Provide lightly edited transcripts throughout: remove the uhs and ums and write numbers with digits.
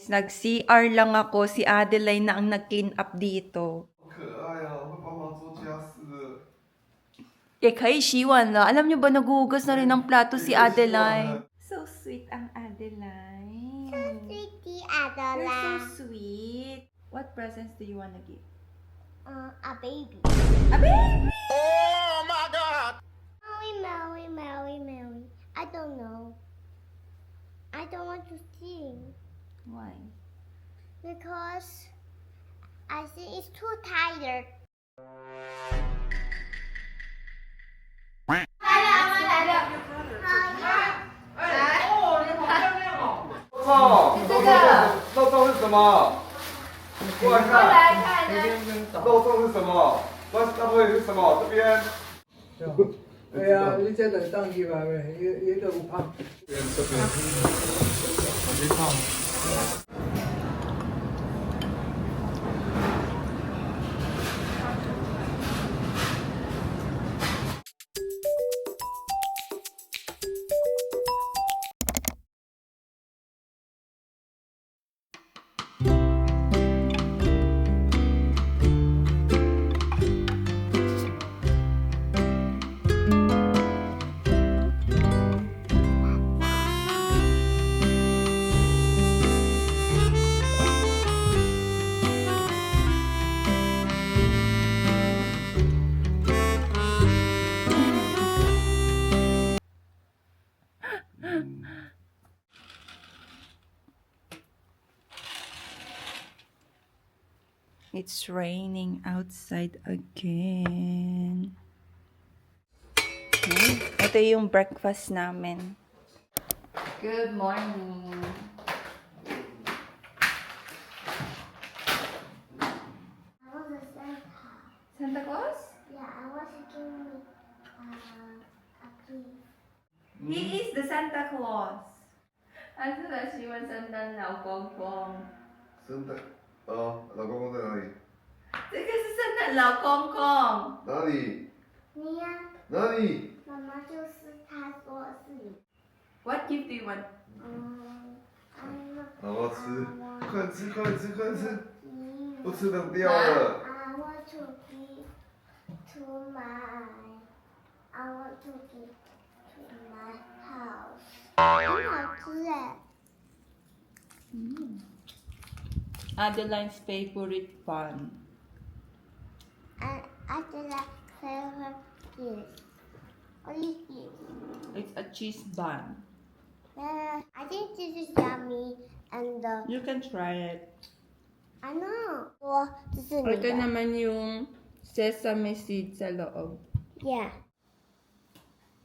Nag-CR lang ako. Si Adeline na ang nag-clean up dito. 可爱啊，会帮忙做家事的。Kay Shiwan na. Alam niyo ba, naguhugas na rin ng plato si Adeline. So sweet ang Adeline. So sweetie, You're Adola. so sweet. What presents do you wanna give? A baby. A baby! Mary. I don't know. I don't want to sing Why? because I think it's too tired.哦，肉粽是什么？过来看。肉粽是什么？那不会是什么？这边。哎呀，你这等当去吧呗，一个有胖。这边。我去放。 It's raining outside again. Okay. Ito yung breakfast namin. Good morning. I want a Santa. Santa Claus? Yeah, I want to give me a gift. He is the Santa Claus. Ano na siya Santa na Pongpong? 真的？哦，老公公在哪里？这个是圣诞老公公。哪里？你呀，哪里？妈妈就是她说是你。 What gift do you want?好好吃，快吃快吃快吃，不吃冷掉I 了。 want to give to my. I want to give to my house. 很好吃哎。 Adeline's favorite bun. I did that favorite dish. What is this? It's a cheese bun. I think this is yummy and You can try it. I know. 说这是你 Ito 的。 naman yung sesame seed sa loob. Yeah.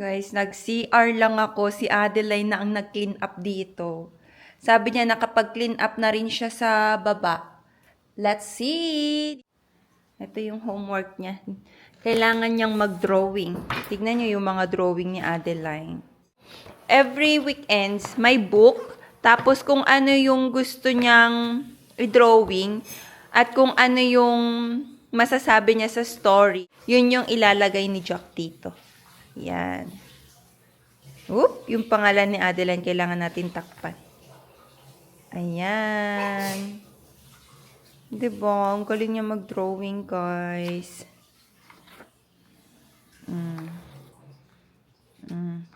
Guys, nag-CR lang ako. Si Adeline na ang nag-clean up dito. Sabi niya nakapag-clean up na rin siya sa baba. Let's see! Ito yung homework niya. Kailangan niyang mag-drawing. Tignan niyo yung mga drawing ni Adeline. Every weekends, may book. Tapos kung ano yung gusto niyang i-drawing at kung ano yung masasabi niya sa story, yun yung ilalagay ni Jack dito. Yan. Oop, yung pangalan ni Adeline kailangan natin takpan. Ayan. Diba? Ang galing niya mag-drawing, guys.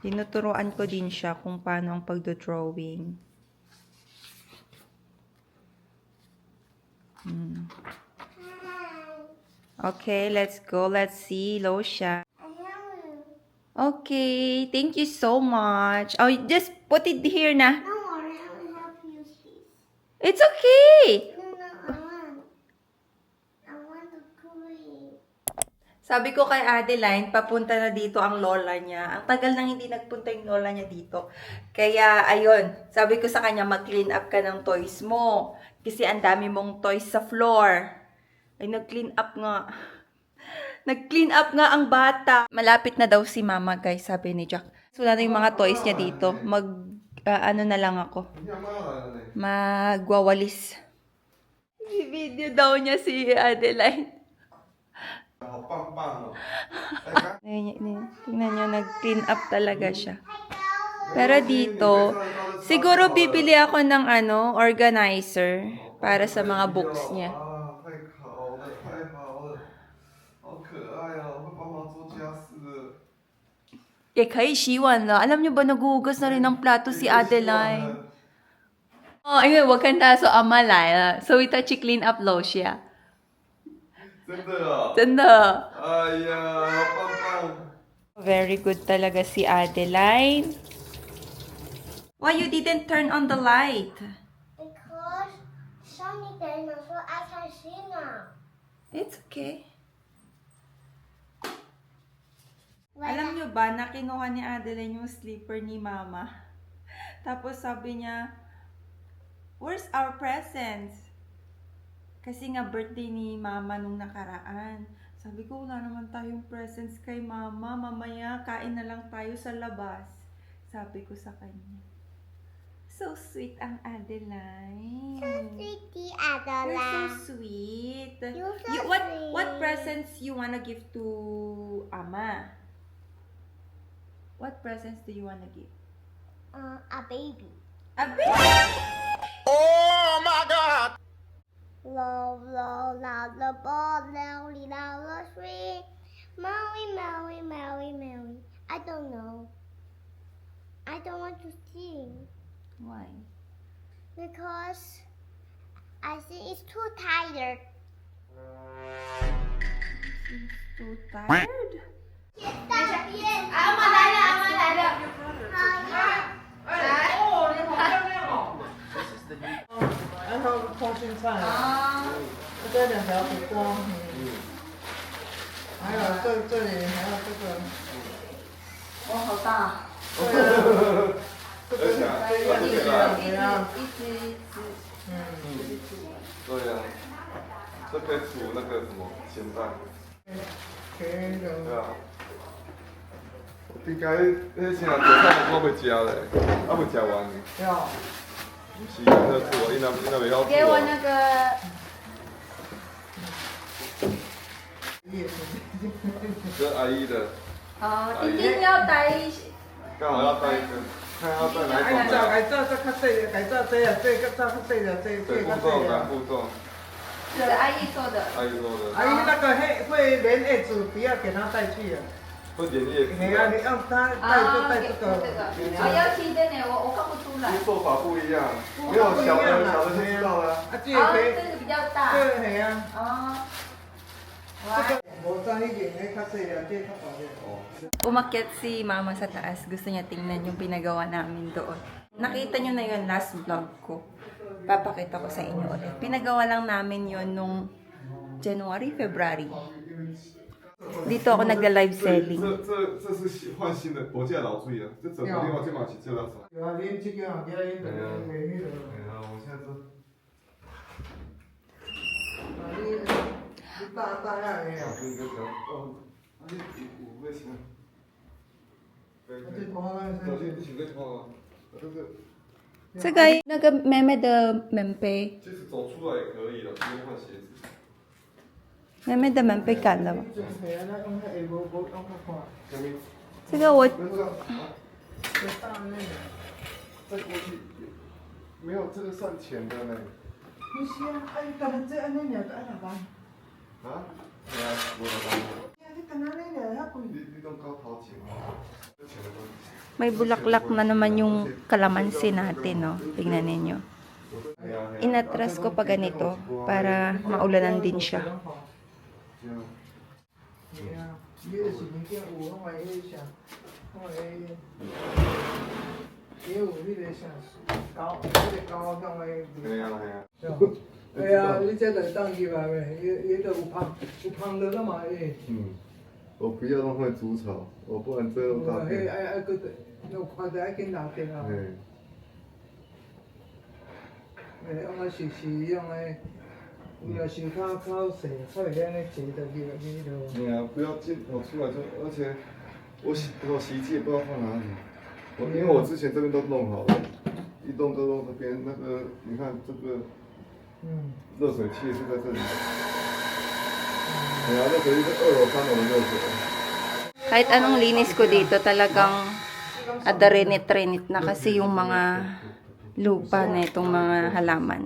Tinuturuan ko din siya kung paano ang pagdo-drawing. Okay, let's go. Let's see. Low siya. I have you. Okay, thank you so much. Oh, just put it here na. No worry, I will help you see. It's okay. No, I want to clean. Sabi ko kay Adeline, papunta na dito ang lola niya. Ang tagal nang hindi nagpunta yung lola niya dito. Kaya, ayun, sabi ko sa kanya, mag-clean up ka ng toys mo. Kasi ang dami mong toys sa floor. Ay, nag-clean up nga. Nag-clean up nga ang bata. Malapit na daw si mama, guys, sabi ni Jack. So, wala na yung mga toys niya dito. Ano na lang ako. Magwawalis. I-video daw niya si Adeline. 好棒棒哦！ Tingnan niyo, nag-clean up talaga siya. Pero dito, siguro bibili ako ng organizer para sa mga books niya. 啊，太好了，太好了，好可爱哦，会帮忙做家事的。Eh, kayo siwan la. Alam niyo ba, naguhugas na rin ng plato si Adeline. Oh, ayun, wag kang taso amalay. So, ito clean up lo siya. 真的啊、真的. 哎呀，好棒棒！ Very good talaga si Adeline. Why you didn't turn on the light? Because sunny day now, so I can see now. It's okay. Wala. Alam niyo ba na kinuha ni Adeline yung slipper ni Mama? Tapos sabi niya, "Where's our presents?" Kasi nga birthday ni Mama nung nakaraan. Sabi ko, wala naman tayong presents kay Mama. Mamaya, kain na lang tayo sa labas. Sabi ko sa kanya. So sweet ang Adeline. Sweetie You're Adela. so sweet. You're so what sweet. presents you wanna give to Ama? What presents do you wanna give? A baby. A baby! Love, love, love the ball, lovely, love the street. Maui, Maui, Maui, Maui. I don't know. I don't want to sing Why? because I think it's too tired. She's too tired. 阿妈来了，阿妈来了。然后空心菜，这两条苦瓜，还有这里还有这个，哦，好大。而且啊这个啊，一只。对呀、这可以煮那个什么咸蛋，给对的，啊。应该那些人早餐我要食嘞，还没食完呢。要不是，那煮，伊那袂晓煮给我啊。那个。叶子，这阿姨的，哦，一定要带。刚好要带一个，看要带哪哎呀，一种来。改造这较细，改造这啊，这个较细的，这对，较步骤细的。赶步骤，这是阿姨做的。阿姨说的，阿姨那个会连叶子，不要给它带去啊。会连叶子你啊，你让它带就带这个。我要听的呢，我看不出来。因为做法不一样，没有小的就知道了。啊，这个可以，这个比较大。这个系啊。哦。这个无在迄件迄较细的，这较大的。Umakyat si Mama sa taas. Gusto niya tingnan yung pinagawa namin doon. Nakita niyo na yun last vlog ko. Papakita ko sa inyo ulit. Pinagawa lang namin yun nung January, February. Dito ako nagla-live selling. 这是换新的，我这老水啊，这整个另外这嘛是这老少。有啊，恁这个行家恁没迄个。哎呀，我现在这。啊，你大下的啊。这个比较哦，你五个行。这拖啊，这请个拖啊，这个。这个那个妹妹的门杯，其实走出来也可以了，不用换鞋子。妹妹的门杯干了吗？系啊，咱用迄个无用看。下面。这个我那个。这大那个。再过去，没有这个算钱的呢。不是啊，哎，干咱这安尼尔，爱哪办？啊？对啊，无老板。你干那尼尔，遐贵。你都高掏钱啊？这钱的问题。 may bulaklak na naman yung kalamansi natin, no? Tingnan ninyo. Inatras ko pa ganito para maulanan din siya. 你就是物件有迄个啥，迄个也有迄个啥高，迄个高向的。对啊，对啊。对啊，你这就当去吧呗，伊都有芳的了嘛诶。嗯，我不要弄会煮草，我不然最后大便。爱个有看着爱紧拿定啊。对。用个是用个，有是较细，较袂安尼坐着去去就。对啊，不要进，我出来就，而且我洗衣机也不知道放哪里。因为我之前这边都弄好了，一动都弄这边那个，你看这个。 热水器是在这里。对啊，热水器是2楼、3楼的热水。Kahit anong linis ko dito, talagang adarinit-rinit na kasi yung mga lupa na itong mga halaman.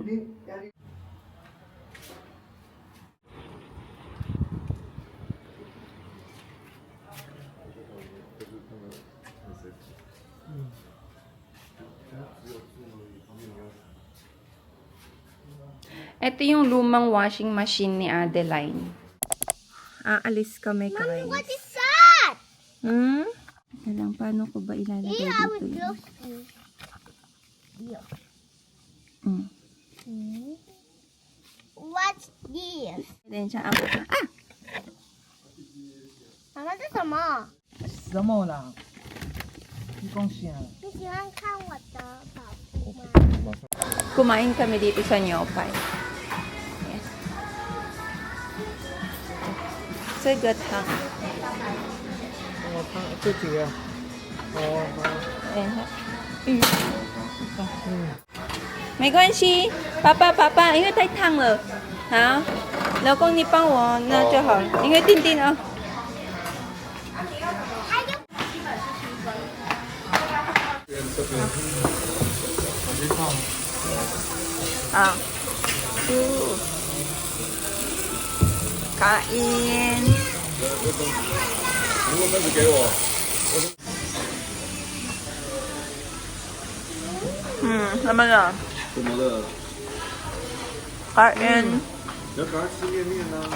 Ito yung lumang washing machine ni Adeline. Aalis kami, guys. What is that? Hmm? Ito lang, paano ko ba ilalagay Yeah, I will dito yun? close this. Yeah. What's this? Then siya ang... Ah! 妈妈，这什么？什么啦？你讲啥？你喜欢看我的宝宝吗？ Kumain kami dito sa Nyopay. Yes. So good, ha? 我看这几个。哦哦。 Ayan, ha? May 关系，爸爸，因为太烫了，好，老公你帮我那就好，因为定定啊。啊，kain. 如果开始给我， naman na. 怎么了？ Kain. 你要赶快吃面面啊！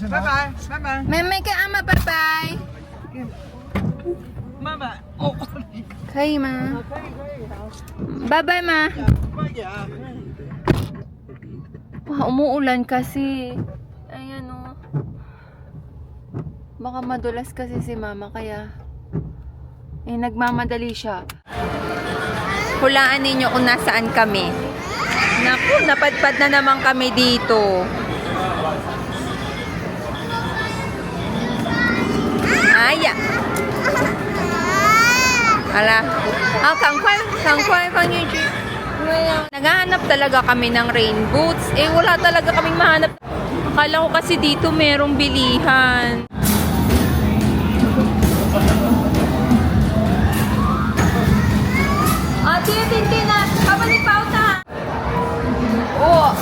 拜拜，拜拜，妹妹跟阿妈拜拜，拜拜。哦，可以吗？可以可以，好，拜拜吗？快点啊。 Wah, umuulan kasi. Ayan o. Baka madulas kasi si mama kaya nagmamadali siya. Hulaan ninyo kung nasaan kami. Naku, napadpad na naman kami dito. Aya. Hala. Kangkway, pangyuji. Naghahanap talaga kami ng rain boots. Wala talaga kaming mahanap. Akala ko kasi dito merong bilihan. Tintin na. Pabalik pa ta. Oh.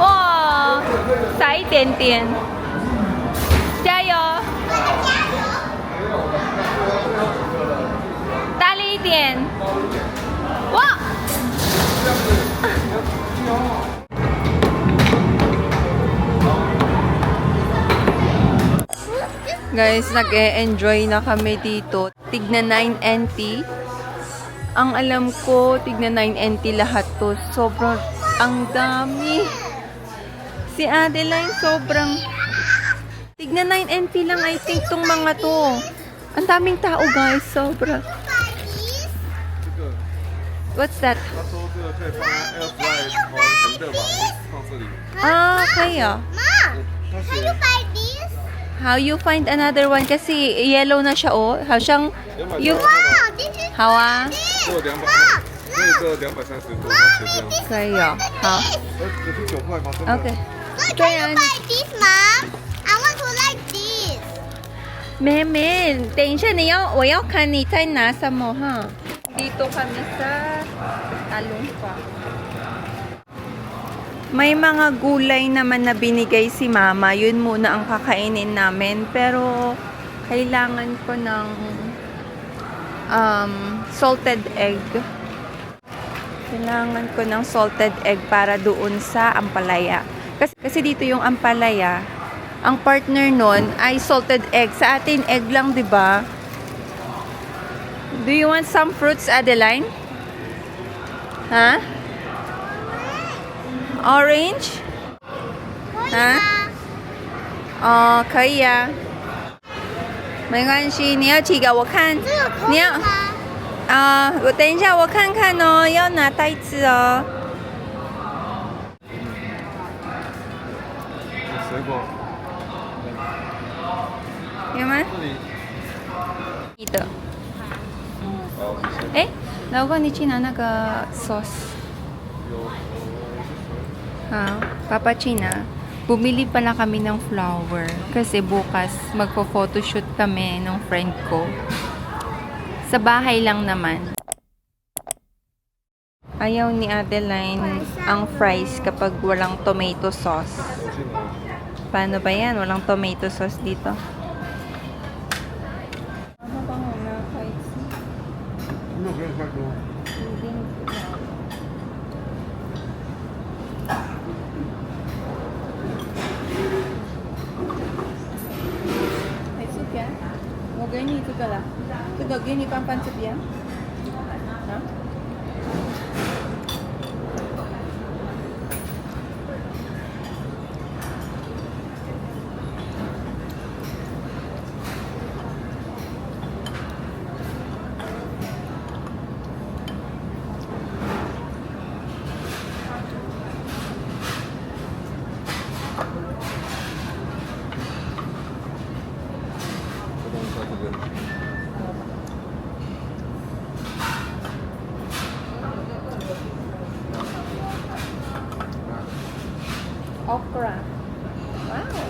哇，撒一点点，加油！大力一点！哇！ Guys, nag-e-enjoy na kami dito. Tigna 9 NT. Ang alam ko, tigna 9 NT lahat to. Sobrang, ang dami. Si Adeline, sobrang... Tigna 9 NT lang, I think, tong mga to. Ang daming tao, guys. Sobra. What's that? 他说这个可以放在 air fry 烤很热吧，放这里。Ah, kaya. Can you buy this? How you find another one? Kasi yellow na siya, oh. How siyang... You... Wow, this is Hawa? 这个200，所以这个230多，它随便。 Kaya. Ha? 只是9块吗？真的？ Okay. Look, can you buy this, Mom? I want to like this. 妹妹，等一下我要看你在拿什么哈。Dito kami sa Talungpa. May mga gulay naman na binigay si Mama. Yun muna ang kakainin namin. Pero kailangan ko ng salted egg. Kailangan ko ng salted egg para doon sa ampalaya. Kasi dito yung ampalaya, ang partner nun ay salted egg. Sa atin, egg lang, di ba? Do you want some fruits, Adeline? Ha? Orange? 可以吗？哦，可以啊。没关系，你要几个？我看这个可你要以吗？我等一下我看看哦，要拿袋子哦。错。有吗？这里。你的。好，哎，老公，你去拿那个 sauce。Ha? Papa China, bumili pala kami ng flower kasi bukas magpo-photoshoot kami ng friend ko. Sa bahay lang naman. Ayaw ni Adeline ang fries kapag walang tomato sauce. Paano ba yan? Walang tomato sauce dito. Ano ba nga fries? 没有给你太多。还是边？我给你这个了，这个给你放这边。啊？ Okra. Wow!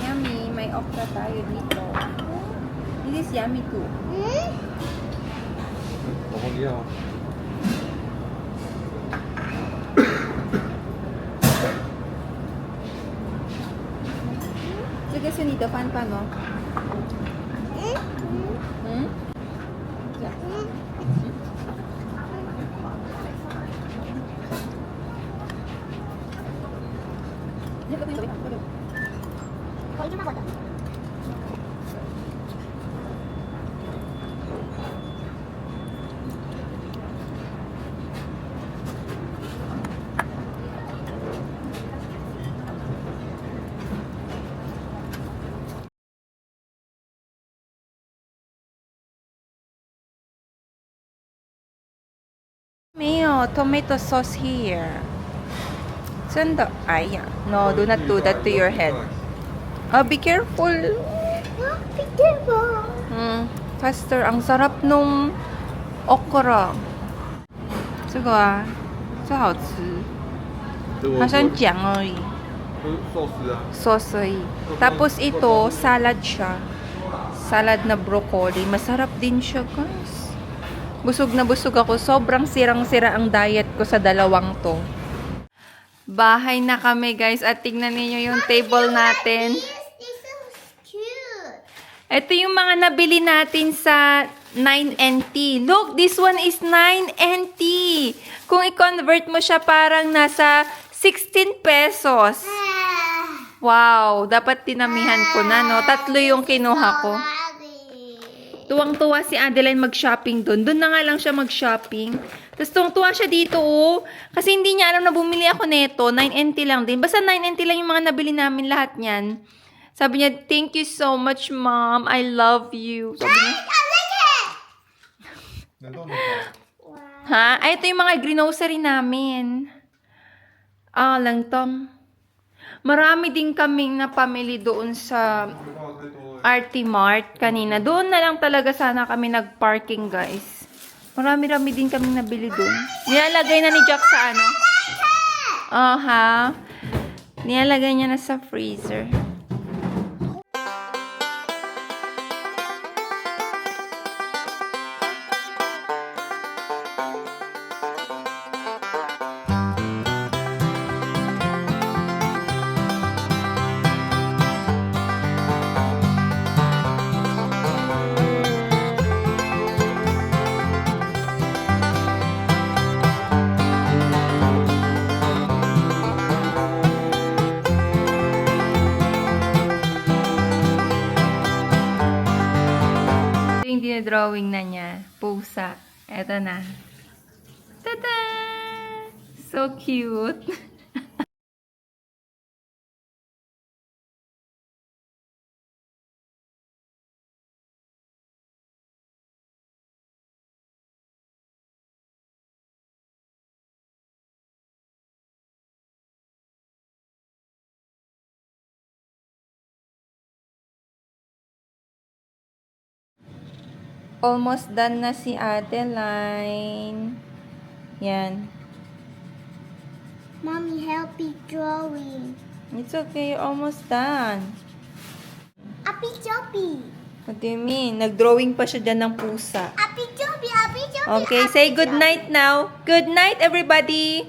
Yummy! May okra tayo dito. This is yummy too. 老公你好。这个是你的饭饭哦。嗯？这样。这个可以走一趟，这个。我已经买过的。没有 tomato sauce here. 真的？哎呀 no, do not do that to your head. Oh, be careful. Be careful. Faster. Ang sarap nung okra. 这个啊，这好吃。好像酱而已。寿司啊。 Sauce 而已。Tapos ito, salad siya. Salad na broccoli. Masarap din siya, guys. Busog na busog ako. Sobrang sirang-sira ang diet ko sa dalawang to. Bahay na kami, guys. At tingnan niyo yung table natin. This is cute. Ito yung mga nabili natin sa 9NT. Look, this one is 9NT. Kung i-convert mo siya, parang nasa 16 pesos. Wow, dapat tinamihan ko na, no? 3 yung kinuha ko. Tuwang-tuwa si Adeline mag-shopping doon. Doon na nga lang siya mag-shopping. Tapos tuwang-tuwa siya dito, oh. Kasi hindi niya alam na bumili ako neto. 9NT lang din. Basta 9NT lang yung mga nabili namin lahat niyan. Sabi niya, thank you so much, Mom. I love you. Sabi niya. Ha? Ay, ito yung mga grocery namin. Ah, langtong. Marami din kaming napamili doon sa RT Mart kanina. Doon na lang talaga sana kami nag-parking, guys. Marami-rami din kaming nabili doon. Nilalagay na ni Jack sa ano? Oh, ha? Nilalagay niya na sa freezer. Yung dinadrawing na niya. Pusa. Eto na. Tada! So cute! Almost done na si Adeline. Yan. Mommy, help me drawing. It's okay, you're almost done. Appy choppy. What do you mean? Nag-drawing pa siya dyan ng pusa. Appy choppy, appy choppy. Okay, say good night now. Good night, everybody.